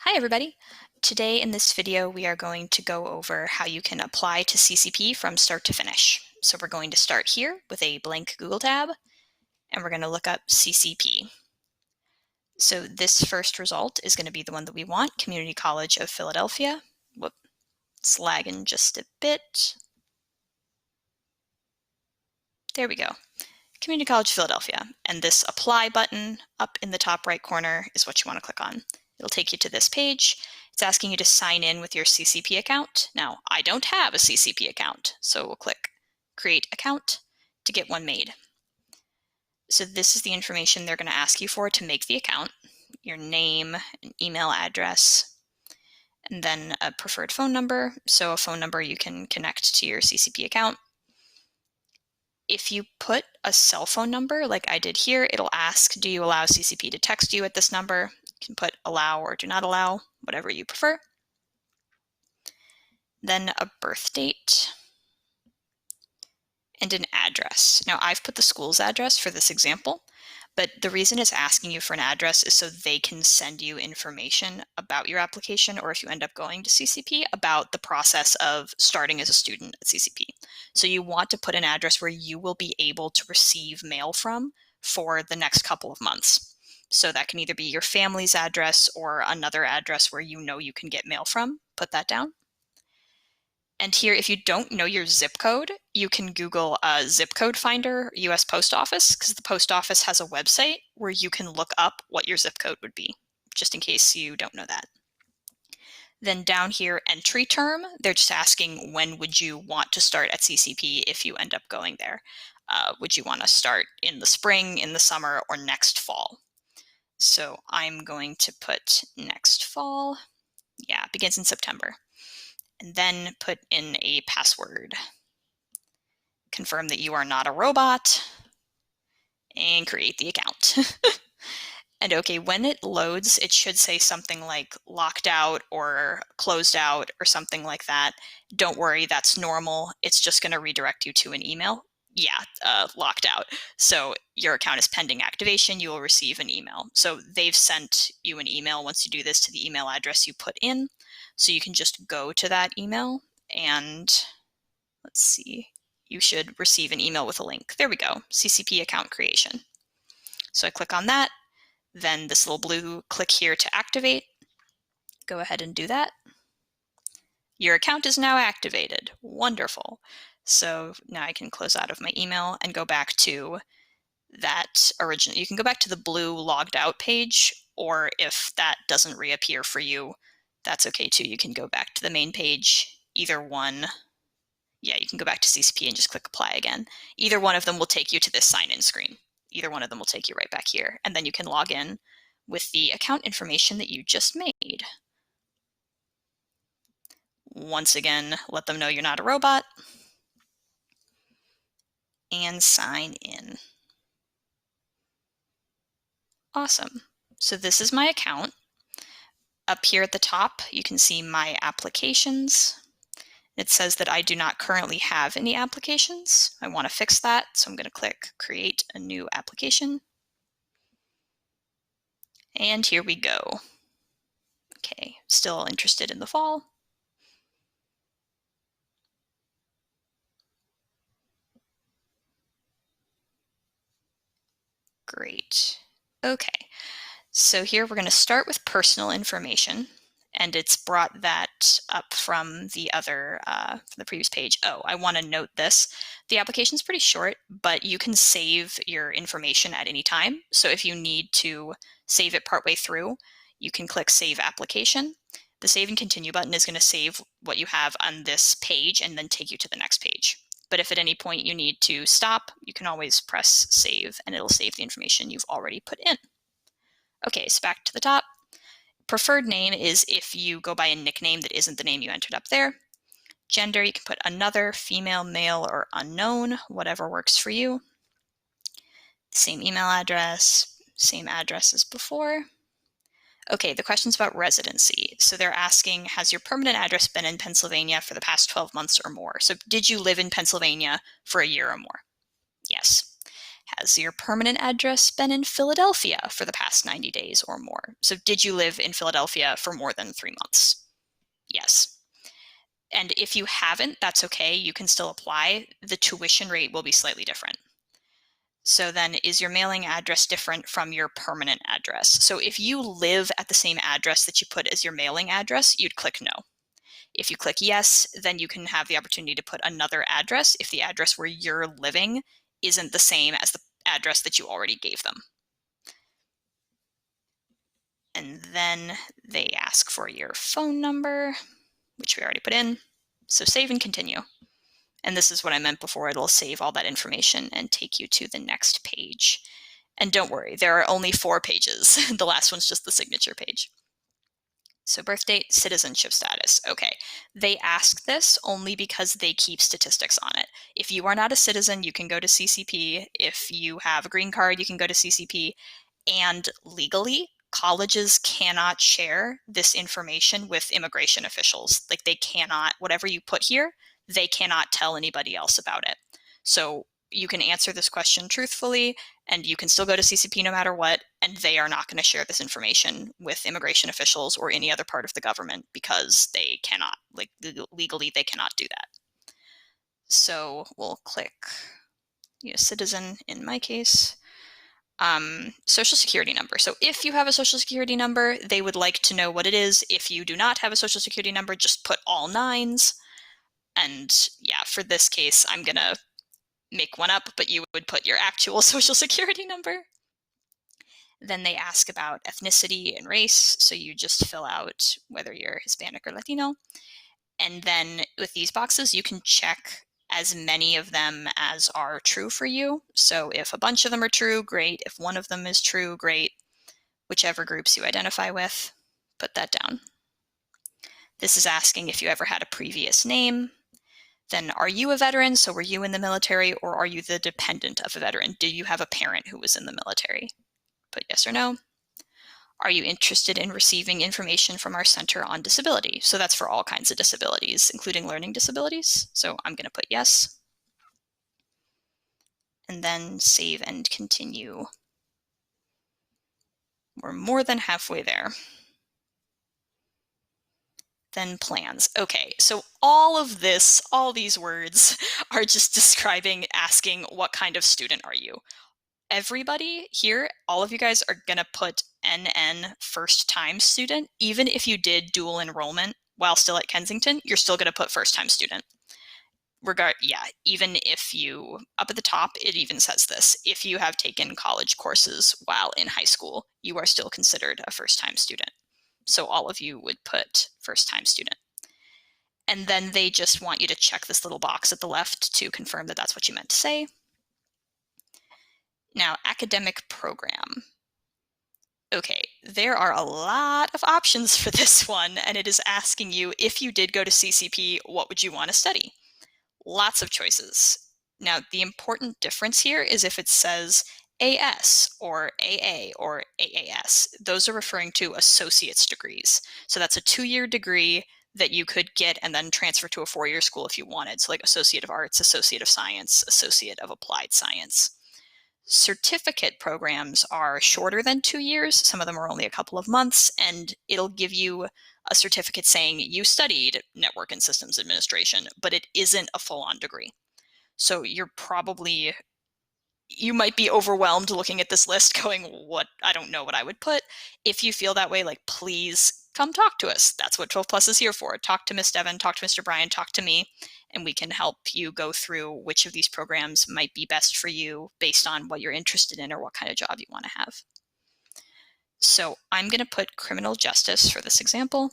Hi everybody! Today in this video we are going to go over how you can apply to CCP from start to finish. So we're going to start here with a blank Google tab and we're going to look up CCP. So this first result is going to be the one that we want, Community College of Philadelphia. Whoop, it's lagging just a bit. There we go. Community College of Philadelphia. And this apply button up in the top right corner is what you want to click on. It'll take you to this page. It's asking you to sign in with your CCP account. Now, I don't have a CCP account, so we'll click Create Account to get one made. So this is the information they're going to ask you for to make the account. Your name, an email address, and then a preferred phone number. So a phone number you can connect to your CCP account. If you put a cell phone number like I did here, it'll ask, do you allow CCP to text you at this number? You can put allow or do not allow, whatever you prefer. Then a birth date and an address. Now I've put the school's address for this example, but the reason it's asking you for an address is so they can send you information about your application, or if you end up going to CCP, about the process of starting as a student at CCP. So you want to put an address where you will be able to receive mail from for the next couple of months. So that can either be your family's address or another address where you know you can get mail from. Put that down. And here, if you don't know your zip code, you can Google zip code finder, US Post Office, because the post office has a website where you can look up what your zip code would be, just in case you don't know that. Then down here, entry term, they're just asking when would you want to start at CCP if you end up going there. Would you want to start in the spring, in the summer, or next fall? So I'm going to put next fall. Yeah, it begins in September. And then put in a password. Confirm that you are not a robot and create the account. And okay, when it loads, it should say something like locked out or closed out or something like that. Don't worry, that's normal. It's just going to redirect you to an email. Yeah, locked out. So your account is pending activation. You will receive an email. So they've sent you an email once you do this to the email address you put in. So you can just go to that email and let's see, you should receive an email with a link. There we go, CCP account creation. So I click on that, then this little blue click here to activate. Go ahead and do that. Your account is now activated. Wonderful. So now I can close out of my email and go back to that original. You can go back to the blue logged out page, or if that doesn't reappear for you, that's okay too. You can go back to the main page, either one. Yeah, you can go back to CCP and just click apply again. Either one of them will take you to this sign-in screen. Either one of them will take you right back here. And then you can log in with the account information that you just made. Once again, let them know you're not a robot. And sign in. Awesome. So this is my account. Up here at the top, you can see my applications. It says that I do not currently have any applications. I want to fix that, so I'm going to click Create a New Application. And here we go. Okay, still interested in the fall. Great. Okay, so here we're going to start with personal information. And it's brought that up from the other, from the previous page. Oh, I want to note this. The application is pretty short, but you can save your information at any time. So if you need to save it partway through, you can click Save Application. The Save and Continue button is going to save what you have on this page and then take you to the next page. But if at any point you need to stop, you can always press Save and it'll save the information you've already put in. Okay, so back to the top. Preferred name is if you go by a nickname that isn't the name you entered up there. Gender, you can put another, female, male, or unknown, whatever works for you. Same email address, same address as before. Okay, the question's about residency. So they're asking, has your permanent address been in Pennsylvania for the past 12 months or more? So did you live in Pennsylvania for a year or more? Yes. Has your permanent address been in Philadelphia for the past 90 days or more? So did you live in Philadelphia for more than 3 months? Yes. And if you haven't, that's okay. You can still apply. The tuition rate will be slightly different. So then, is your mailing address different from your permanent address? So if you live at the same address that you put as your mailing address, you'd click no. If you click yes, then you can have the opportunity to put another address if the address where you're living isn't the same as the address that you already gave them. And then they ask for your phone number, which we already put in. So save and continue. And this is what I meant before. It'll save all that information and take you to the next page. And don't worry, there are only 4 pages. The last one's just the signature page. So birth date, citizenship status. Okay, they ask this only because they keep statistics on it. If you are not a citizen, you can go to CCP. If you have a green card, you can go to CCP. And legally, colleges cannot share this information with immigration officials. Like, they cannot, whatever you put here, they cannot tell anybody else about it. So you can answer this question truthfully, and you can still go to CCP no matter what, and they are not going to share this information with immigration officials or any other part of the government because they cannot, like, legally they cannot do that. So we'll click citizen in my case. Social security number. So if you have a social security number, they would like to know what it is. If you do not have a social security number, just put all 9s. And yeah, for this case, I'm going to make one up, but you would put your actual social security number. Then they ask about ethnicity and race. So you just fill out whether you're Hispanic or Latino. And then with these boxes, you can check as many of them as are true for you. So if a bunch of them are true, great. If one of them is true, great. Whichever groups you identify with, put that down. This is asking if you ever had a previous name. Then, are you a veteran? So were you in the military, or are you the dependent of a veteran? Do you have a parent who was in the military? Put yes or no. Are you interested in receiving information from our Center on Disability? So that's for all kinds of disabilities, including learning disabilities. So I'm going to put yes. And then save and continue. We're more than halfway there. Then plans. Okay, so all of this, all these words are just describing, asking what kind of student are you? Everybody here, all of you guys are going to put NN first time student. Even if you did dual enrollment while still at Kensington, you're still going to put first time student. Even if you, up at the top, it even says this. If you have taken college courses while in high school, you are still considered a first time student. So all of you would put first time student. And then they just want you to check this little box at the left to confirm that that's what you meant to say. Now, academic program. Okay, there are a lot of options for this one, and it is asking you, if you did go to CCP, what would you want to study? Lots of choices. Now, the important difference here is if it says AS or AA or AAS. Those are referring to associate's degrees. So that's a 2-year degree that you could get and then transfer to a 4-year school if you wanted. So like Associate of Arts, Associate of Science, Associate of Applied Science. Certificate programs are shorter than 2 years. Some of them are only a couple of months, and it'll give you a certificate saying you studied Network and Systems Administration, but it isn't a full-on degree. So you might be overwhelmed looking at this list going, I don't know what I would put. If you feel that way, please come talk to us. That's what 12 Plus is here for. Talk to Miss Devon, talk to Mr. Bryan, talk to me, and we can help you go through which of these programs might be best for you based on what you're interested in or what kind of job you want to have. So I'm going to put criminal justice for this example.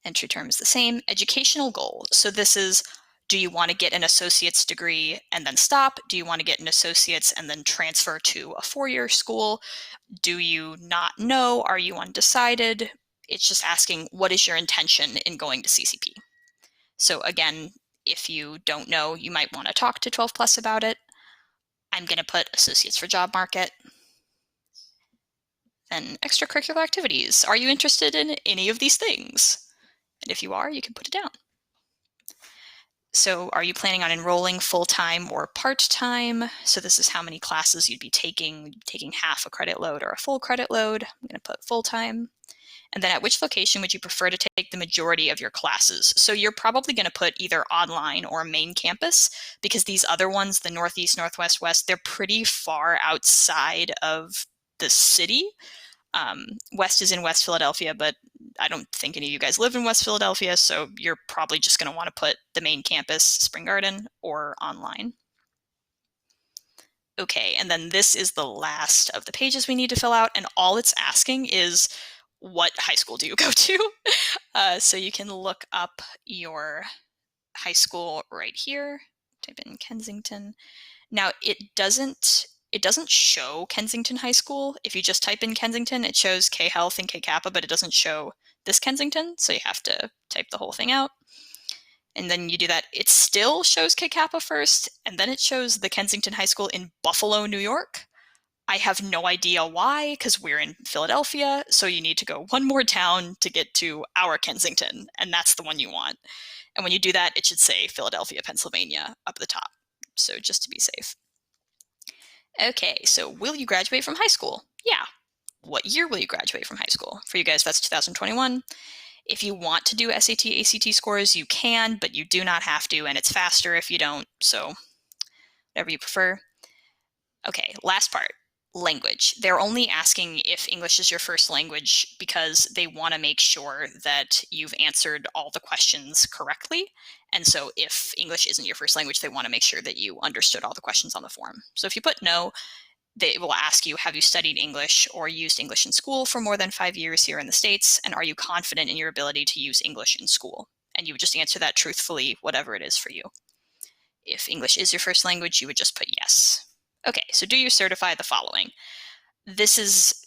Entry term is the same. Educational goal. So this is, do you want to get an associate's degree and then stop? Do you want to get an associate's and then transfer to a 4-year school? Do you not know? Are you undecided? It's just asking, what is your intention in going to CCP? So again, if you don't know, you might want to talk to 12 Plus about it. I'm going to put associates for job market. Then extracurricular activities. Are you interested in any of these things? And if you are, you can put it down. So are you planning on enrolling full-time or part-time? So this is how many classes you'd be taking, half a credit load or a full credit load. I'm going to put full-time. And then at which location would you prefer to take the majority of your classes? So you're probably going to put either online or main campus, because these other ones, the Northeast, Northwest, West, they're pretty far outside of the city. West is in West Philadelphia, but I don't think any of you guys live in West Philadelphia, so you're probably just going to want to put the main campus, Spring Garden, or online. Okay, and then this is the last of the pages we need to fill out, and all it's asking is, what high school do you go to? So you can look up your high school right here. Type in Kensington. Now it doesn't show Kensington High School. If you just type in Kensington, it shows K Health and K Kappa, but it doesn't show this Kensington, so you have to type the whole thing out. And then you do that. It still shows K Kappa first, and then it shows the Kensington High School in Buffalo, New York. I have no idea why, because we're in Philadelphia, so you need to go one more town to get to our Kensington, and that's the one you want. And when you do that, it should say Philadelphia, Pennsylvania up at the top, so just to be safe. Okay, so will you graduate from high school? Yeah. What year will you graduate from high school? For you guys, that's 2021. If you want to do SAT, ACT scores, you can, but you do not have to, and it's faster if you don't, so whatever you prefer. Okay, last part, language. They're only asking if English is your first language because they want to make sure that you've answered all the questions correctly. And so if English isn't your first language, they want to make sure that you understood all the questions on the form. So if you put no, they will ask you, have you studied English or used English in school for more than 5 years here in the States? And are you confident in your ability to use English in school? And you would just answer that truthfully, whatever it is for you. If English is your first language, you would just put yes. Okay, so do you certify the following? This is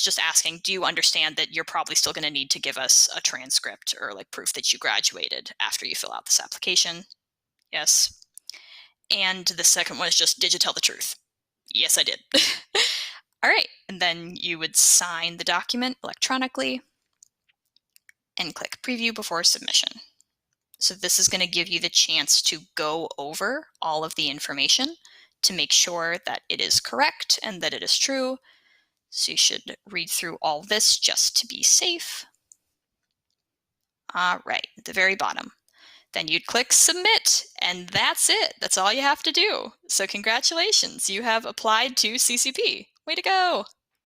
just asking, do you understand that you're probably still going to need to give us a transcript or like proof that you graduated after you fill out this application? Yes. And the second one is just, did you tell the truth? Yes, I did. All right, and then you would sign the document electronically and click preview before submission. So this is going to give you the chance to go over all of the information to make sure that it is correct and that it is true. So you should read through all this just to be safe. All right, at the very bottom. Then you'd click submit, and that's it. That's all you have to do. So congratulations, you have applied to CCP. Way to go!